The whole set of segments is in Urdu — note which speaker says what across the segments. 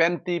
Speaker 1: 35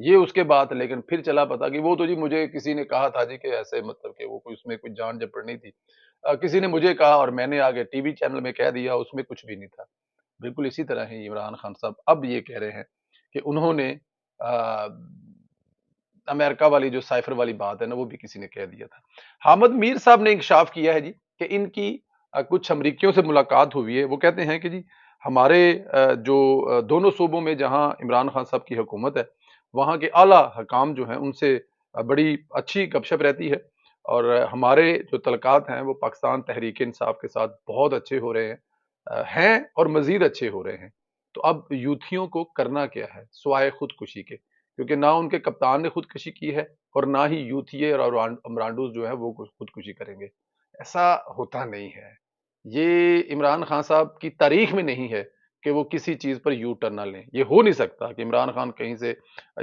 Speaker 1: یہ اس کے بعد، لیکن پھر چلا پتا کہ وہ تو جی مجھے کسی نے کہا تھا جی کہ ایسے مطلب کہ وہ کوئی اس میں کوئی جان جپڑنی تھی، کسی نے مجھے کہا اور میں نے آگے ٹی وی چینل میں کہہ دیا، اس میں کچھ بھی نہیں تھا۔ بالکل اسی طرح ہی عمران خان صاحب اب یہ کہہ رہے ہیں کہ انہوں نے امریکہ والی جو سائفر والی بات ہے نا وہ بھی کسی نے کہہ دیا تھا۔ حامد میر صاحب نے انکشاف کیا ہے جی کہ ان کی کچھ امریکیوں سے ملاقات ہوئی ہے۔ وہ کہتے ہیں کہ جی ہمارے جو دونوں صوبوں میں جہاں عمران خان صاحب کی حکومت ہے وہاں کے اعلیٰ حکام جو ہیں ان سے بڑی اچھی گپ شپ رہتی ہے، اور ہمارے جو تعلقات ہیں وہ پاکستان تحریک انصاف کے ساتھ بہت اچھے ہو رہے ہیں اور مزید اچھے ہو رہے ہیں۔ تو اب یوتھیوں کو کرنا کیا ہے سوائے خودکشی کے، کیونکہ نہ ان کے کپتان نے خودکشی کی ہے اور نہ ہی یوتھیے اور امرانڈوز جو ہے وہ خودکشی کریں گے۔ ایسا ہوتا نہیں ہے، یہ عمران خان صاحب کی تاریخ میں نہیں ہے کہ وہ کسی چیز پر یو ٹرن نہ لیں۔ یہ ہو نہیں سکتا کہ عمران خان کہیں سے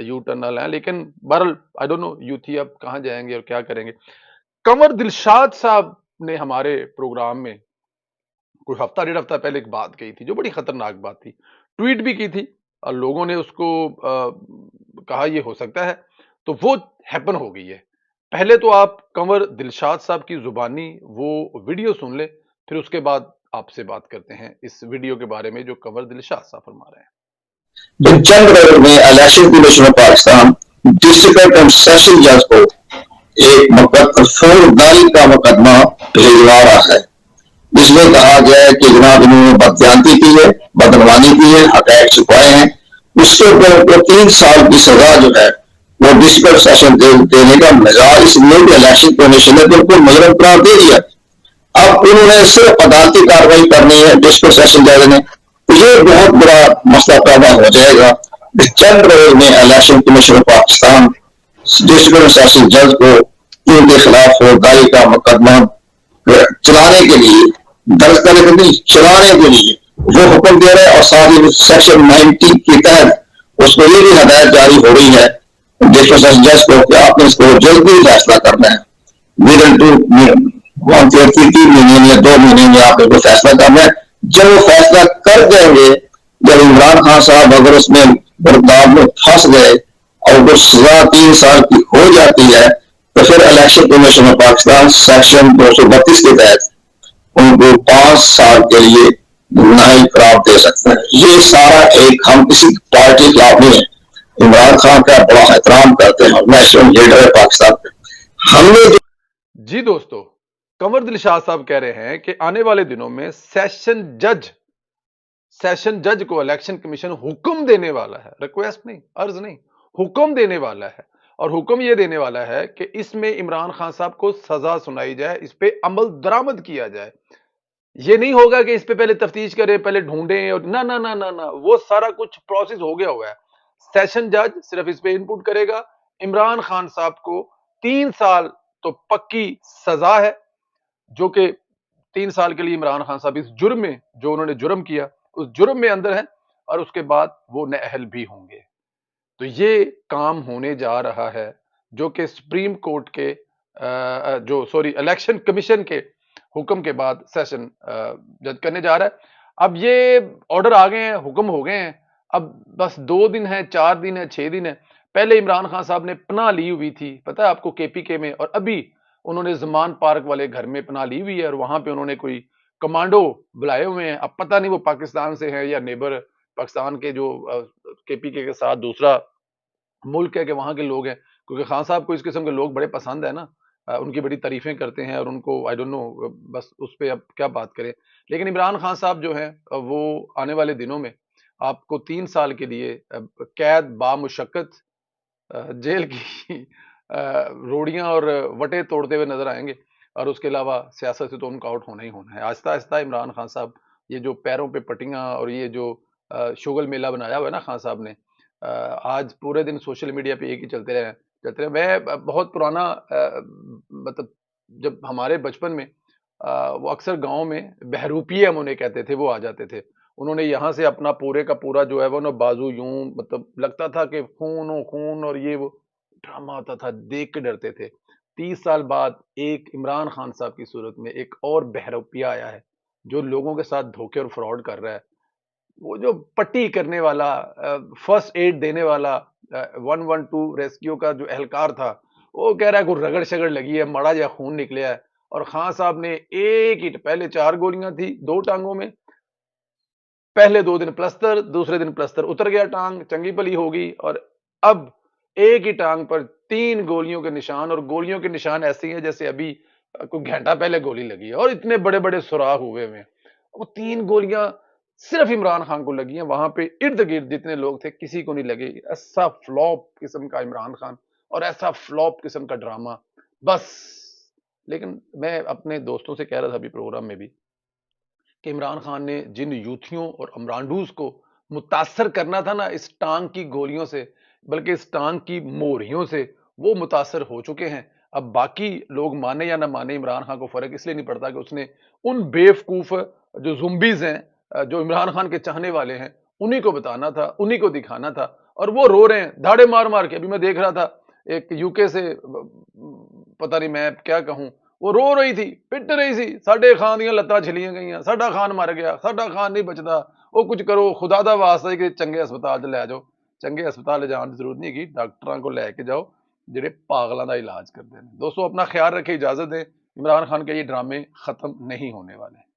Speaker 1: یو ٹرن نہ لیں، لیکن بہرحال آئی ڈونٹ نو یوتھی اب کہاں جائیں گے اور کیا کریں گے۔ کنور دلشاد صاحب نے ہمارے پروگرام میں کوئی ہفتہ ڈیڑھ ہفتہ پہلے ایک بات کہی تھی جو بڑی خطرناک بات تھی، ٹویٹ بھی کی تھی اور لوگوں نے اس کو کہا یہ ہو سکتا ہے، تو وہ ہیپن ہو گئی ہے۔ پہلے تو آپ کنور دلشاد صاحب کی زبانی وہ ویڈیو سن لیں، پھر اس کے بعد آپ سے بات کرتے ہیں اس ویڈیو کے بارے میں جو کنور دلشاد صاحب فرما رہے ہیں۔
Speaker 2: جن چند روز میں election commission of Pakistan district and session جج کو ایک فوجداری کا مقدمہ بھیجوا رہا ہے، جس میں کہا گیا ہے کہ جناب انہوں نے بدزیانتی کی ہے، بدعنوانی کی ہے، حقائق چھپائے ہیں، اس کے اوپر 3 سال کی سزا جو ہے وہ ڈسٹرکٹ سیشن دینے کا مزاج اس لیے کہ الیکشن کمیشن نے بالکل مجرم قرار دے دیا۔ اب انہوں نے صرف عدالتی کاروائی کرنی ہے ڈسٹرکٹ سیشن جج نے، یہ بہت بڑا مسئلہ پیدا ہو جائے گا۔ چند روز میں election commission of Pakistan district session جج کو ان کے خلاف فوجداری کا مقدمہ چلانے کے لیے، درج کرنے کے لیے، چلانے کے لیے وہ حکم دے رہے ہیں، اور ساتھ ہی سیکشن 90 کے تحت اس کو یہ بھی ہدایت جاری ہو رہی ہے ڈسٹرکٹ سیشن جج کو کہ آپ نے اس کو جلدی فیصلہ کرنا ہے، ودن 3 مہینے یا 2 مہینے میں آپ کو فیصلہ کرنا ہے۔ جب وہ فیصلہ کر دیں گے، جب عمران خان صاحب اگر اس میں برتاب میں پھنس گئے اور وہ سزا 3 سال کی ہو جاتی ہے، تو پھر election commission of Pakistan section 232 کے تحت ان کو 5 سال کے لیے نااہل قرار دے سکتا ہے۔ یہ سارا ایک، ہم کسی پارٹی کے خلاف نہیں ہیں، عمران خان کا بڑا احترام کرتے ہیں، نیشنل لیڈر ہے پاکستان کے، ہم نے
Speaker 1: جی دوستو، کنور دلشاد صاحب کہہ رہے ہیں کہ آنے والے دنوں میں سیشن جج کو الیکشن کمیشن حکم دینے والا ہے، ریکویسٹ نہیں، عرض نہیں، حکم دینے والا ہے، اور حکم یہ دینے والا ہے کہ اس میں عمران خان صاحب کو سزا سنائی جائے، اس پہ عمل درآمد کیا جائے۔ یہ نہیں ہوگا کہ اس پہ پہلے تفتیش کریں، پہلے ڈھونڈیں، اور نہ نہ نہ نہ نہ، وہ سارا کچھ پروسیس ہو گیا ہوا ہے۔ سیشن جج صرف اس پہ انپٹ کرے گا، عمران خان صاحب کو 3 سال تو پکی سزا ہے، جو کہ 3 سال کے لیے عمران خان صاحب اس جرم میں، جو انہوں نے جرم کیا اس جرم میں اندر ہیں، اور اس کے بعد وہ نااہل بھی ہوں گے۔ تو یہ کام ہونے جا رہا ہے جو کہ سپریم کورٹ کے الیکشن کمیشن کے حکم کے بعد سیشن جج کرنے جا رہا ہے۔ اب یہ آرڈر آ گئے ہیں، حکم ہو گئے ہیں، اب بس 2 دن ہے، 4 دن ہے، 6 دن ہے۔ پہلے عمران خان صاحب نے پناہ لی ہوئی تھی، پتہ ہے آپ کو KPK میں، اور ابھی انہوں نے زمان پارک والے گھر میں پناہ لی ہوئی ہے، اور وہاں پہ انہوں نے کوئی کمانڈو بلائے ہوئے ہیں۔ اب پتہ نہیں وہ پاکستان سے ہیں یا نیبر پاکستان کے جو KPK کے ساتھ دوسرا ملک ہے کہ وہاں کے لوگ ہیں، کیونکہ خان صاحب کو اس قسم کے لوگ بڑے پسند ہیں نا، ان کی بڑی تعریفیں کرتے ہیں، اور ان کو آئی ڈونٹ نو، بس اس پہ اب کیا بات کریں۔ لیکن عمران خان صاحب جو ہیں وہ آنے والے دنوں میں آپ کو 3 سال کے لیے قید بامشقت جیل کی روڑیاں اور وٹے توڑتے ہوئے نظر آئیں گے، اور اس کے علاوہ سیاست سے تو ان کا آؤٹ ہونا ہی ہونا ہے۔ آہستہ آہستہ عمران خان صاحب یہ جو پیروں پہ پٹیاں اور یہ جو شغل میلہ بنایا ہوا ہے نا خان صاحب نے، آج پورے دن سوشل میڈیا پہ ایک ہی چلتے رہے۔ میں بہت پرانا مطلب جب ہمارے بچپن میں وہ اکثر گاؤں میں بہروپیے ہم انہیں کہتے تھے، وہ آ جاتے تھے، انہوں نے یہاں سے اپنا پورے کا پورا جو ہے وہ نا بازو یوں، مطلب لگتا تھا کہ خون و خون، اور یہ وہ ڈرامہ آتا تھا، دیکھ کے ڈرتے تھے۔ 30 سال بعد ایک عمران خان صاحب کی صورت میں ایک اور بہروپیہ آیا ہے جو لوگوں کے ساتھ دھوکے اور فراڈ کر رہا ہے۔ وہ جو پٹی کرنے والا فرسٹ ایڈ دینے والا 112 ریسکیو کا جو اہلکار تھا وہ کہہ رہا ہے کوئی رگڑ شگڑ لگی ہے مڑا جا خون نکلیا ہے اور خان صاحب نے ایک ہی پہلے 4 گولیاں تھی 2 ٹانگوں میں پہلے 2 دن پلستر دوسرے دن پلستر اتر گیا ٹانگ چنگی پلی ہو گئی اور اب ایک ہی ٹانگ پر 3 گولیوں کے نشان اور گولیوں کے نشان ایسے ہیں جیسے ابھی کوئی گھنٹہ پہلے گولی لگی ہے اور اتنے بڑے بڑے سوراخ ہوئے ہوئے ہیں وہ 3 گولیاں صرف عمران خان کو لگی ہیں وہاں پہ ارد گرد جتنے لوگ تھے کسی کو نہیں لگے ایسا فلوپ قسم کا عمران خان اور ایسا فلوپ قسم کا ڈرامہ بس لیکن میں اپنے دوستوں سے کہہ رہا تھا ابھی پروگرام میں بھی کہ عمران خان نے جن یوتھیوں اور عمرانڈوز کو متاثر کرنا تھا نا اس ٹانگ کی گولیوں سے بلکہ اس ٹانگ کی موریوں سے وہ متاثر ہو چکے ہیں اب باقی لوگ مانے یا نہ مانے عمران خان کو فرق اس لیے نہیں پڑتا کہ اس نے ان بیوقوف جو زمبیز ہیں جو عمران خان کے چاہنے والے ہیں انہی کو بتانا تھا انہی کو دکھانا تھا اور وہ رو رہے ہیں دھاڑے مار مار کے ابھی میں دیکھ رہا تھا ایک یو کے سے پتہ نہیں میں کیا کہوں وہ رو رہی تھی پٹ رہی سی ساڈے خان دیاں لتاں چھلیاں گئیاں ساڈا خان مر گیا ساڈا خان نہیں بچدا وہ کچھ کرو خدا دا واسطہ کہ چنگے ہسپتال لے جاؤ چنگے ہسپتال لے جان کی ضرورت نہیں کی ڈاکٹراں کو لے کے جاؤ جڑے پاگلاں دا علاج کرتے ہیں دوستو اپنا خیال رکھے اجازت دیں عمران خان کے یہ ڈرامے ختم نہیں ہونے والے